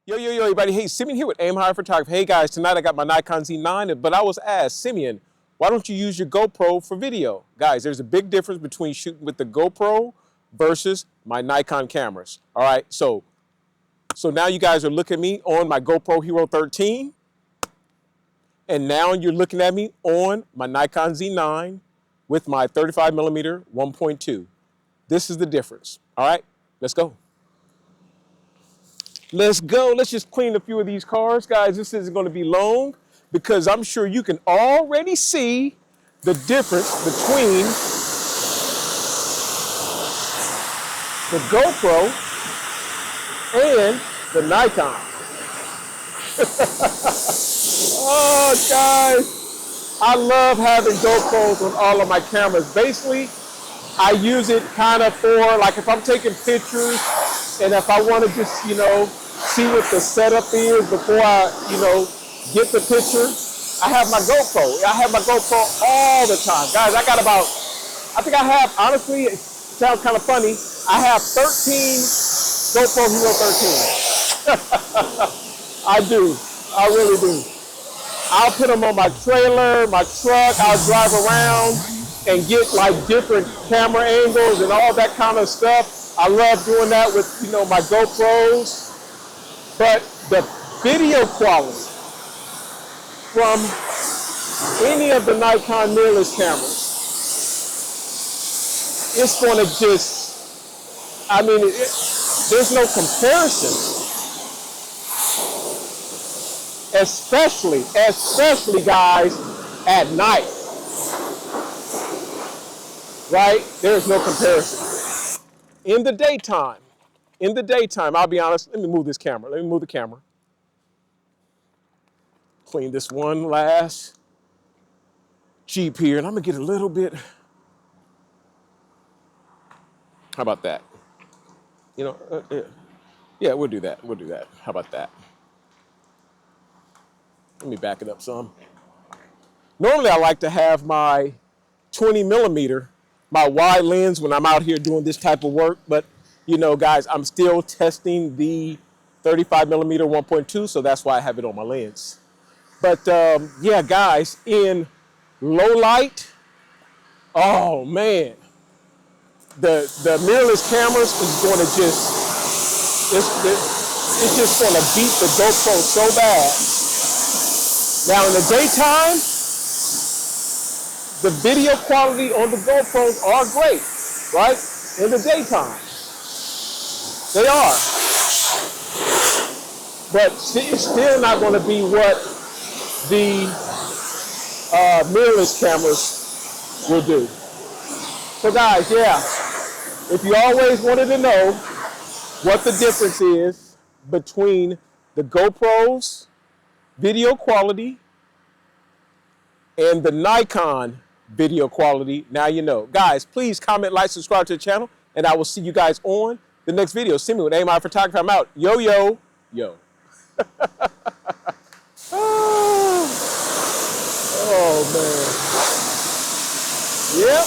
Yo, everybody. Hey, Simeon here with Aim High Photography. Hey, guys, tonight I got my Nikon Z9, but I was asked, Simeon, why don't you use your GoPro for video? Guys, there's a big difference between shooting with the GoPro versus my Nikon cameras. All right, so now you guys are looking at me on my GoPro Hero 13, and now you're looking at me on my Nikon Z9 with my 35mm 1.2. This is the difference. All right, let's go. Let's go. Let's just clean a few of these cars. Guys, this isn't going to be long because I'm sure you can already see the difference between the GoPro and the Nikon. Oh, guys, I love having GoPros on all of my cameras. Basically, I use it kind of for, like, if I'm taking pictures and if I want to just, see what the setup is before I, get the picture, I have my GoPro. I have my GoPro all the time. Guys, I think I have, honestly, it sounds kind of funny, I have 13 GoPro Hero 13. I do. I really do. I'll put them on my trailer, my truck, I'll drive around and get like different camera angles and all that kind of stuff. I love doing that with, my GoPros. But the video quality from any of the Nikon mirrorless cameras, it's going to just, there's no comparison. Especially guys, at night. Right? There's no comparison. In the daytime, I'll be honest, let me move this camera. Let me move the camera. Clean this one last Jeep here, and I'm gonna get a little bit, how about that? Yeah, we'll do that. How about that? Let me back it up some. Normally I like to have my 20mm, my wide lens when I'm out here doing this type of work, but guys, I'm still testing the 35mm 1.2, so that's why I have it on my lens. But yeah, guys, in low light, oh man, the mirrorless cameras is going to it's just going to beat the GoPro so bad. Now in the daytime, the video quality on the GoPros are great, right? In the daytime. They are. But it's still not going to be what the mirrorless cameras will do. So guys, yeah, if you always wanted to know what the difference is between the GoPro's video quality and the Nikon video quality, now you know. Guys, please comment, like, subscribe to the channel, and I will see you guys on the next video. See me with Aim High Photography. I'm out. Yo. Oh, man. Yep.